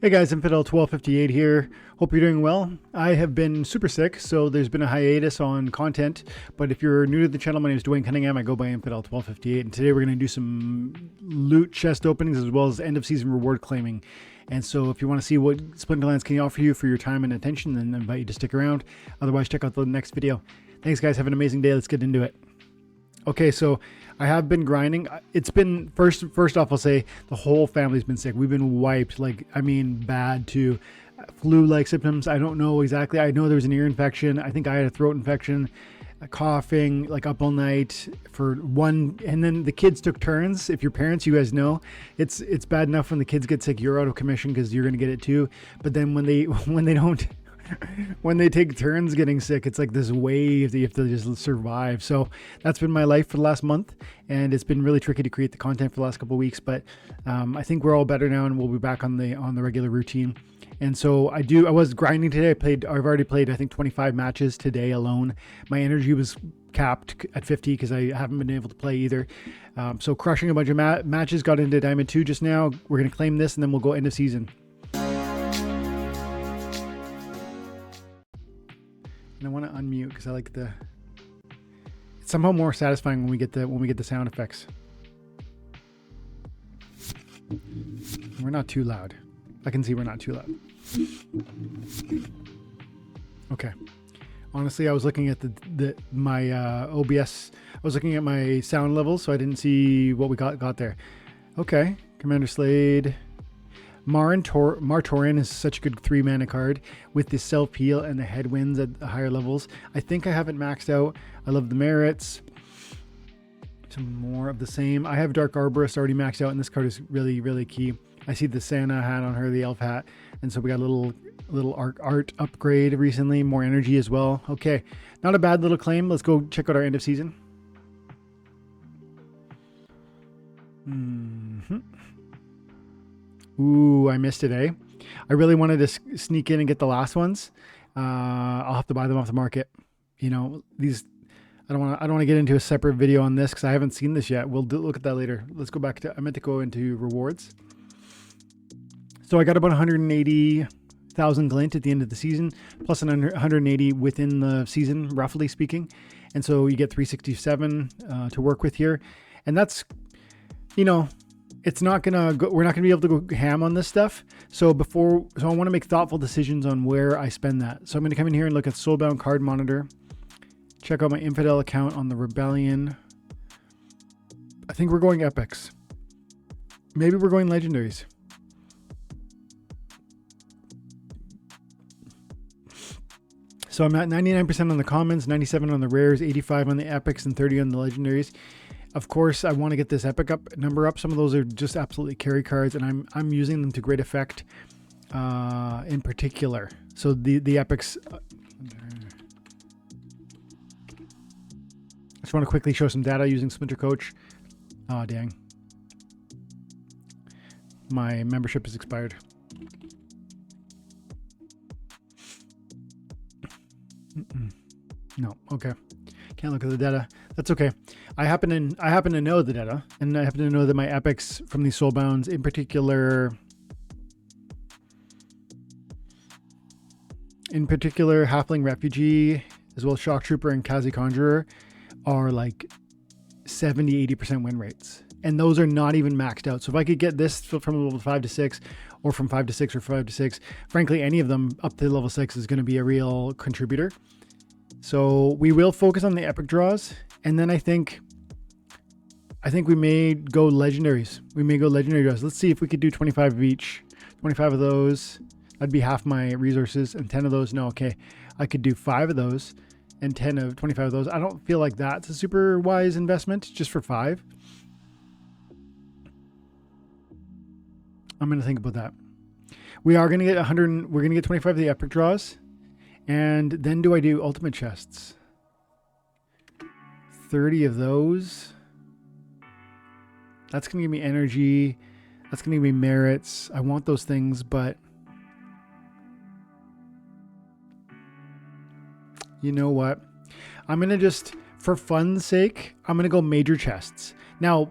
Hey guys, Infidel1258 here. Hope you're doing well. I have been super sick, so there's been a hiatus on content. But if you're new to the channel, my name is Dwayne Cunningham. I go by Infidel1258, and today we're going to do some loot chest openings as well as end of season reward claiming. And so if you want to see what Splinterlands can offer you for your time and attention, then I invite you to stick around. Otherwise, check out the next video. Thanks guys, have an amazing day. Let's get into it. Okay, so I have been grinding. It's been, first off, I'll say the whole family's been sick. We've been wiped, like, I mean, bad too. Flu-like symptoms. I don't know exactly. I know there was an ear infection. I think I had a throat infection, coughing, like up all night for one. And then the kids took turns. If you're parents, you guys know it's bad enough when the kids get sick, you're out of commission because you're going to get it too. But then when they don't, when they take turns getting sick, it's like this wave that you have to just survive. So that's been my life for the last month, and it's been really tricky to create the content for the last couple of weeks, but I think we're all better now and we'll be back on the regular routine. And so I was grinding today. I've already played I think 25 matches today alone. My energy was capped at 50 because I haven't been able to play either. So crushing a bunch of matches, got into Diamond 2 just now. We're going to claim this and then we'll go end of season. And I want to unmute because I like it's somehow more satisfying when we get the sound effects. We're not too loud. I can see we're not too loud. Okay. Honestly, I was looking at my OBS. I was looking at my sound levels, so I didn't see what we got there. Okay, Commander Slade. Martorian is such a good 3-mana card with the self-heal and the headwinds at the higher levels. I think I have it maxed out. I love the merits. Some more of the same. I have Dark Arborist already maxed out, and this card is really, really key. I see the Santa hat on her, the elf hat, and so we got a little art upgrade recently, more energy as well. Okay, not a bad little claim. Let's go check out our end of season. Ooh, I missed it, eh? I really wanted to sneak in and get the last ones. I'll have to buy them off the market. You know, these, I don't want to get into a separate video on this because I haven't seen this yet. We'll look at that later. Let's go back to, I meant to go into rewards. So I got about 180,000 glint at the end of the season, plus 180 within the season, roughly speaking. And so you get 367 to work with here. And that's, you know, it's not gonna go, we're not gonna be able to go ham on this stuff. So I want to make thoughtful decisions on where I spend that. So I'm going to come in here and look at Soulbound Card Monitor, check out my Infidel account on the Rebellion. I think we're going epics. Maybe we're going legendaries. So I'm at 99% on the commons, 97 on the rares, 85 on the epics, and 30 on the legendaries. Of course, I want to get this epic number up. Some of those are just absolutely carry cards, and I'm using them to great effect in particular. So the epics. I just want to quickly show some data using Splinter Coach. Oh, dang. My membership is expired. No, okay. Can't look at the data. That's okay. I happen to know the data, and I happen to know that my epics from these soulbounds, in particular, Halfling Refugee, as well as Shock Trooper and Kazi Conjurer, are like 70-80% win rates, and those are not even maxed out. So if I could get this from level 5 to 6, or from 5 to 6, or 5 to 6, frankly, any of them up to level 6 is going to be a real contributor. So we will focus on the epic draws, and then I think we may go legendaries. We may go legendary draws. Let's see if we could do 25 of each. 25 of those. That'd be half my resources, and 10 of those. No, okay. I could do 5 of those and 25 of those. I don't feel like that's a super wise investment just for 5. I'm going to think about that. We are going to get 100. We're going to get 25 of the epic draws. And then do I do ultimate chests? 30 of those. That's going to give me energy. That's going to give me merits. I want those things, but you know what? I'm going to just, for fun's sake, I'm going to go major chests. Now,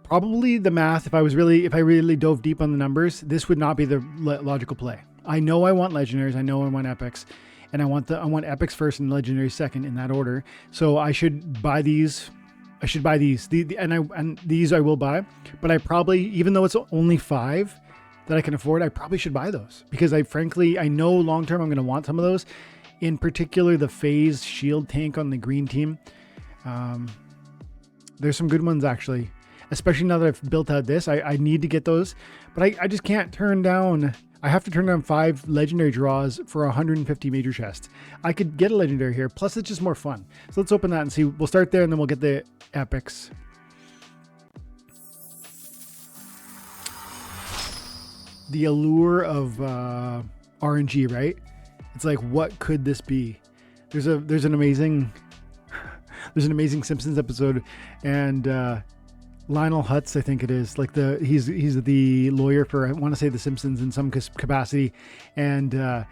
probably the math, if I really dove deep on the numbers, this would not be the logical play. I know I want legendaries, I know I want epics, and I want epics first and legendaries second in that order. So I should buy these. I should buy these. And these I will buy, but I probably, even though it's only 5 that I can afford, I probably should buy those because I know long term I'm going to want some of those. In particular, the phase shield tank on the green team. There's some good ones actually, especially now that I've built out this. I need to get those, but I just can't turn down. I have to turn down 5 legendary draws for 150 major chests. I could get a legendary here. Plus, it's just more fun. So let's open that and see. We'll start there and then we'll get the epics. The allure of RNG, right? It's like, what could this be? There's an amazing Simpsons episode, and Lionel Hutz, I think it is, like he's the lawyer for, I want to say, the Simpsons in some capacity, and I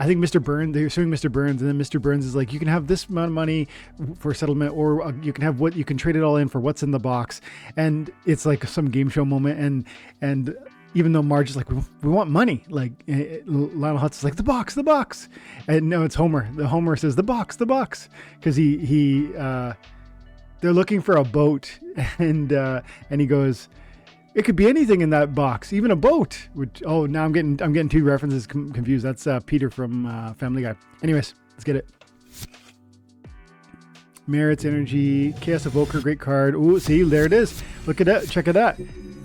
think Mr. Burns, they're suing Mr. Burns, and then Mr. Burns is like, you can have this amount of money for settlement, or you can have you can trade it all in for what's in the box, and it's like some game show moment, and even though Marge is like, we want money, like Lionel Hutz is like, the box, and no, it's Homer. The Homer says the box, because they're looking for a boat, and he goes, it could be anything in that box, even a boat. Which, oh, now I'm getting 2 references confused. That's Peter from Family Guy. Anyways, let's get it. Merits, Energy, Chaos Evoker, great card. Ooh, see, there it is. Look at that. Check it out.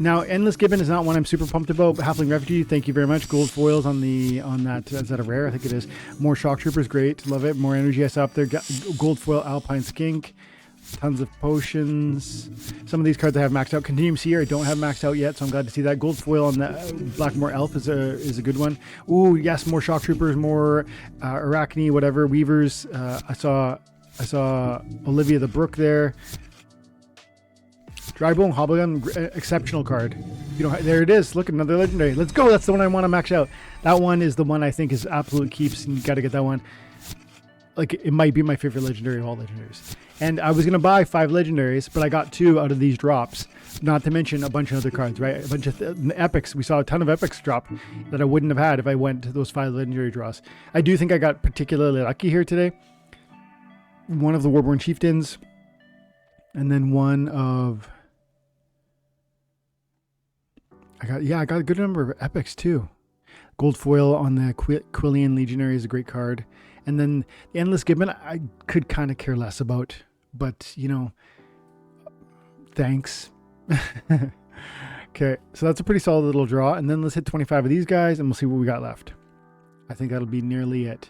Now, Endless Gibbon is not one I'm super pumped about. Halfling Refugee, thank you very much. Gold foils on that. Is that a rare? I think it is. More Shock Troopers, great. Love it. More energy I saw up there. Gold foil Alpine Skink. Tons of potions. Some of these cards I have maxed out. Continuum Seer I don't have maxed out yet, so I'm glad to see that. Gold foil on that Blackmore Elf is a good one. Ooh, yes, more Shock Troopers, more Arachne, whatever, Weavers. I saw Olivia the Brook there. Drybone Hobblegun, exceptional card. There it is. Look, another legendary. Let's go. That's the one I want to max out. That one is the one I think is absolute keeps, and you got to get that one. Like, it might be my favorite legendary of all legendaries. And I was going to buy 5 legendaries, but I got 2 out of these drops. Not to mention a bunch of other cards, right? A bunch of epics. We saw a ton of epics drop that I wouldn't have had if I went to those 5 legendary draws. I do think I got particularly lucky here today. One of the Warborn Chieftains, and then one of... I got a good number of epics too. Gold foil on the Quillian Legionary is a great card. And then the Endless Gibbon, I could kind of care less about, but thanks. Okay, so that's a pretty solid little draw. And then let's hit 25 of these guys and we'll see what we got left. I think that'll be nearly it.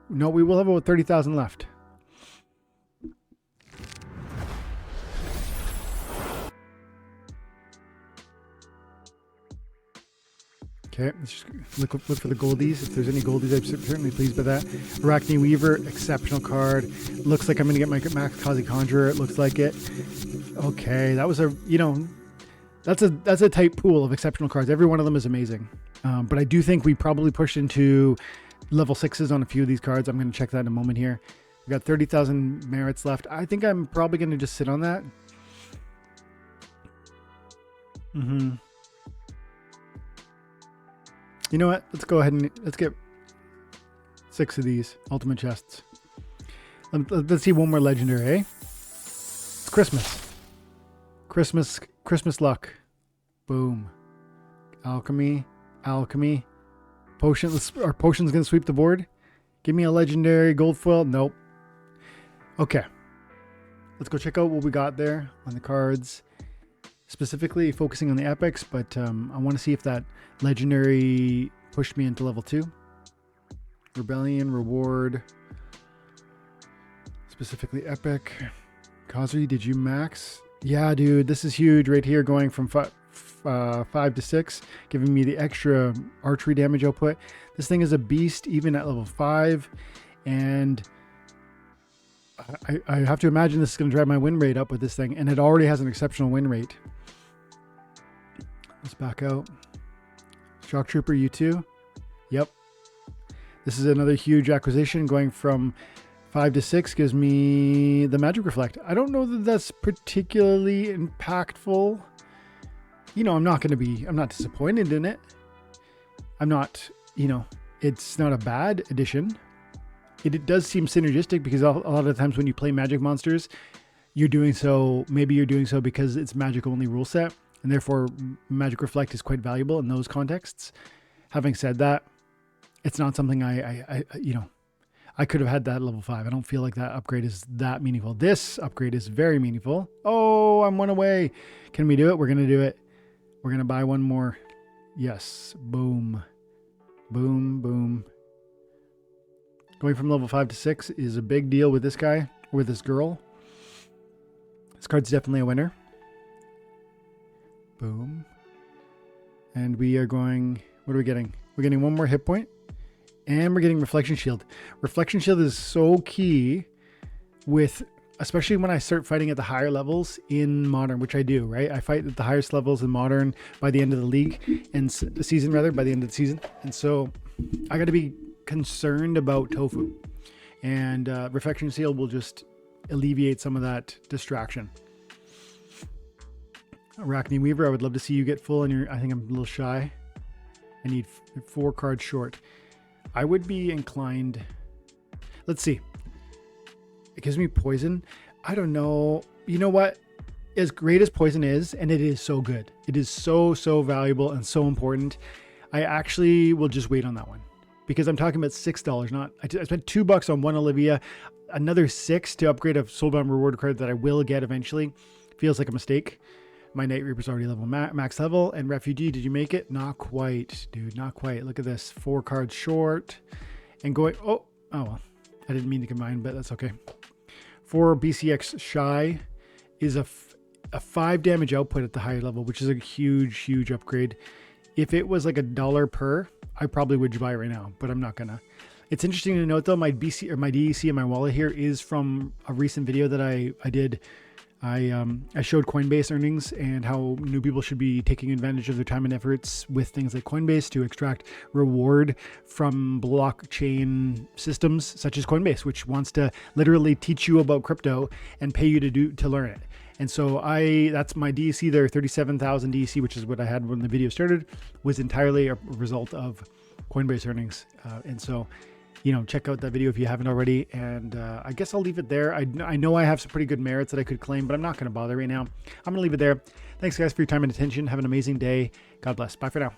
No, we will have about 30,000 left. Okay, let's just look for the goldies. If there's any goldies, I'm certainly pleased by that. Arachne Weaver, exceptional card. Looks like I'm going to get my Max Kazi Conjurer. It looks like it. Okay, that was that's a tight pool of exceptional cards. Every one of them is amazing. But I do think we probably pushed into level 6s on a few of these cards. I'm going to check that in a moment here. We've got 30,000 merits left. I think I'm probably going to just sit on that. You know what? Let's go ahead and let's get 6 of these ultimate chests. Let's see one more legendary, eh? It's Christmas. Christmas luck. Boom. Alchemy. Potion. Our potion's gonna sweep the board. Give me a legendary gold foil. Nope. Okay. Let's go check out what we got there on the cards. Specifically focusing on the epics, but I want to see if that legendary pushed me into level 2. Rebellion, reward, specifically epic. Kazri, did you max? Yeah, dude, this is huge right here, going from 5 to 6, giving me the extra archery damage output. This thing is a beast even at level 5, and I have to imagine this is going to drive my win rate up with this thing, and it already has an exceptional win rate. Let's back out. Shock Trooper U2. Yep. This is another huge acquisition. Going from 5 to 6 gives me the Magic Reflect. I don't know that that's particularly impactful. you know, I'm not disappointed in it. I'm not, you know, it's not a bad addition. It does seem synergistic because a lot of times when you play magic monsters, maybe you're doing so because it's magic only rule set, and therefore magic reflect is quite valuable in those contexts. Having said that, it's not something I could have had that level 5. I don't feel like that upgrade is that meaningful. This upgrade is very meaningful. Oh, I'm one away. Can we do it? We're going to do it. We're going to buy one more. Yes. Boom. Boom, boom. Going from level 5 to 6 is a big deal with this guy, with this girl. This card's definitely a winner. Boom. And we are going, what are we getting? We're getting one more hit point. And we're getting Reflection Shield. Reflection Shield is so key especially when I start fighting at the higher levels in Modern, which I do, right? I fight at the highest levels in Modern by the end of the league, and the season rather, by the end of the season. And so I got to be concerned about Tofu. And Reflection Shield will just alleviate some of that distraction. Arachne Weaver, I would love to see you get full, and I think I'm a little shy. I need 4 cards short. I would be inclined. Let's see. It gives me poison. I don't know. You know what? As great as poison is, and it is so good. It is so, so valuable and so important. I actually will just wait on that one because I'm talking about $6. I spent $2 on one Olivia, another $6 to upgrade a Soulbound reward card that I will get eventually. Feels like a mistake. My Night Reaper's already level max level. And Refugee, did you make it? Not quite, dude. Not quite. Look at this. 4 cards short. And going... Oh well. I didn't mean to combine, but that's okay. 4 BCX Shy is a 5 damage output at the higher level, which is a huge, huge upgrade. If it was like $1 per, I probably would buy it right now, but I'm not gonna. It's interesting to note though, my DEC in my wallet here is from a recent video that I did. I showed Coinbase earnings and how new people should be taking advantage of their time and efforts with things like Coinbase to extract reward from blockchain systems such as Coinbase, which wants to literally teach you about crypto and pay you to learn it. And so that's my DEC there, 37,000 DEC, which is what I had when the video started, was entirely a result of Coinbase earnings. And so, you know, check out that video if you haven't already. And I guess I'll leave it there. I know I have some pretty good merits that I could claim, but I'm not going to bother right now. I'm going to leave it there. Thanks, guys, for your time and attention. Have an amazing day. God bless. Bye for now.